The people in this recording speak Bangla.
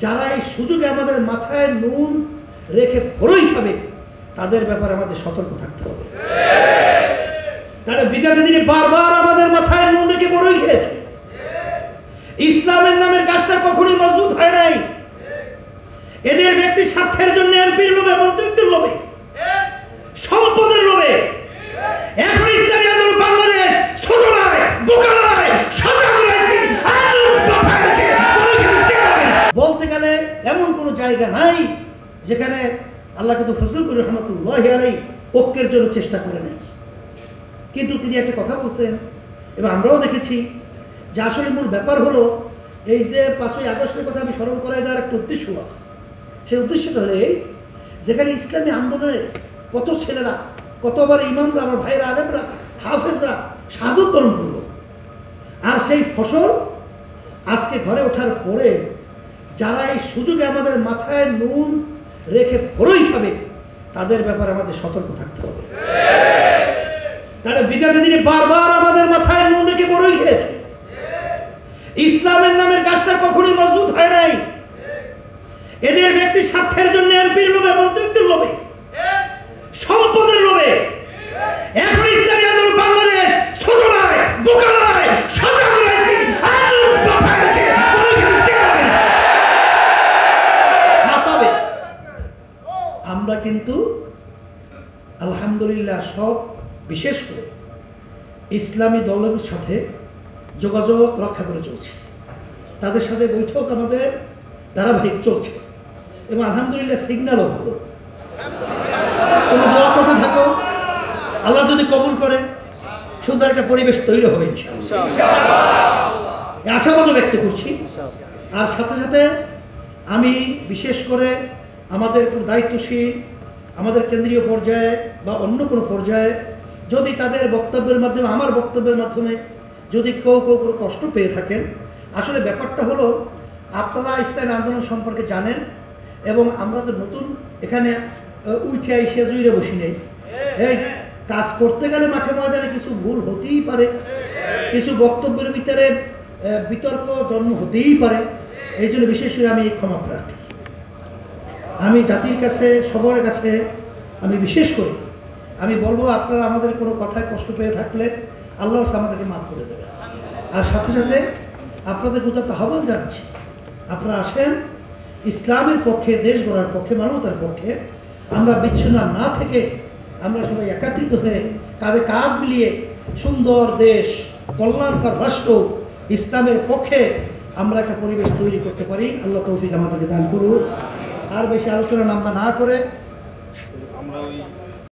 যারা এই সুযোগে আমাদের মাথায় নুন রেখে বড়ই খাবে তাদের ব্যাপারে আমাদের সতর্ক থাকতে হবে। তারা বিগত দিনে বারবার আমাদের মাথায় নুন রেখে বড়ই খেয়েছে। ইসলামের নামের কাজটা কখনোই মজবুত হয় নাই। এদের ব্যক্তি স্বার্থের জন্য এমপির লোভে, মন্ত্রিত্বের লোভে, সম্পদের লোভে এখন ইসলামী আন্দোলন বাংলাদেশ ছোট নয়, বোকা নয়, সজাগ রয়েছে। বলতে গেলে এমন কোনো জায়গা নাই যেখানে আল্লাহ কিন্তু ফজলুল করিম রহমতুল্লাহ আলাইহি ঐক্যের জন্য চেষ্টা করে নাই। কিন্তু তিনি একটা কথা বলতেন এবং আমরাও দেখেছি যে আসলে মূল ব্যাপার হলো এই যে 5ই আগস্টের কথা আমি স্মরণ করাই দেওয়ার একটা উদ্দেশ্য আছে। সেই উদ্দেশ্যটা হলো এই, যেখানে ইসলামী আন্দোলনে কত ছেলেরা, কতবার ইমামরা, আমার ভাইরা, আলেমরা, হাফেজরা শাহাদত বরণ করলো, আর সেই ফসল আজকে ঘরে ওঠার পরে যারা এই সুযোগে আমাদের মাথায় নুন রেখে বড়ই খাবে তাদের ব্যাপারে আমাদের সতর্ক থাকতে হবে। তারা বিগত দিনে বারবার আমাদের মাথায় নুন রেখে বড়ই খেয়েছে। ইসলামের নামের কাজটা কখনোই মজবুত হয় নাই। এদের ব্যক্তি স্বার্থের জন্য এমপির লোভে, মন্ত্রিত্বের লোভে, সম্পদের লোভে এখন ইসলামী আন্দোলন বাংলাদেশ ছোট নয়, বোকা নয়, সজাগ রয়েছে। আমরা কিন্তু আলহামদুলিল্লাহ সব, বিশেষ করে ইসলামী দলের সাথে যোগাযোগ রক্ষা করে চলছে। তাদের সাথে বৈঠক আমাদের ধারাবাহিক চলছে এবং আলহামদুলিল্লাহ সিগন্যালও ভালো। কোনো দোয়া করতে থাকো, আল্লাহ যদি কবুল করে সুন্দর একটা পরিবেশ তৈরি হবে ইনশাআল্লাহ, আশাবাদও ব্যক্ত করছি। আর সাথে সাথে আমি বিশেষ করে আমাদের দায়িত্বশীল, আমাদের কেন্দ্রীয় পর্যায়ে বা অন্য কোনো পর্যায়ে যদি তাদের বক্তব্যের মাধ্যমে, আমার বক্তব্যের মাধ্যমে যদি কেউ কোনো কষ্ট পেয়ে থাকেন, আসলে ব্যাপারটা হলো আপনারা ইসলামী আন্দোলন সম্পর্কে জানেন এবং আমরা তো নতুন এখানে উঠে এসে জুড়ে বসি নেই। এই কাজ করতে গেলে মাঠে ময়দানে কিছু ভুল হতেই পারে, কিছু বক্তব্যের ভিতরে বিতর্ক জন্ম হতেই পারে। এই জন্য বিশেষ করে আমি ক্ষমা প্রার্থী। আমি জাতির কাছে, সবার কাছে আমি বিশেষ করে আমি বলবো, আপনারা আমাদের কোনো কথায় কষ্ট পেয়ে থাকলে আল্লাহ আমাদেরকে মাফ করে দেবে। আর সাথে সাথে আপনাদের কোথাও আহ্বান জানাচ্ছি, আপনারা আসেন ইসলামের পক্ষে, দেশ গড়ার পক্ষে, মানবতার পক্ষে। আমরা বিচ্ছিন্ন না থেকে আমরা সবাই একত্রিত হয়ে কাঁধে কাঁধ মিলিয়ে সুন্দর দেশ, কল্যাণকর রাষ্ট্র, ইসলামের পক্ষে আমরা একটা পরিবেশ তৈরি করতে পারি। আল্লাহ তৌফিক আমাদেরকে দান করুন। আর বেশি আলোচনা আমরা না করে আমরা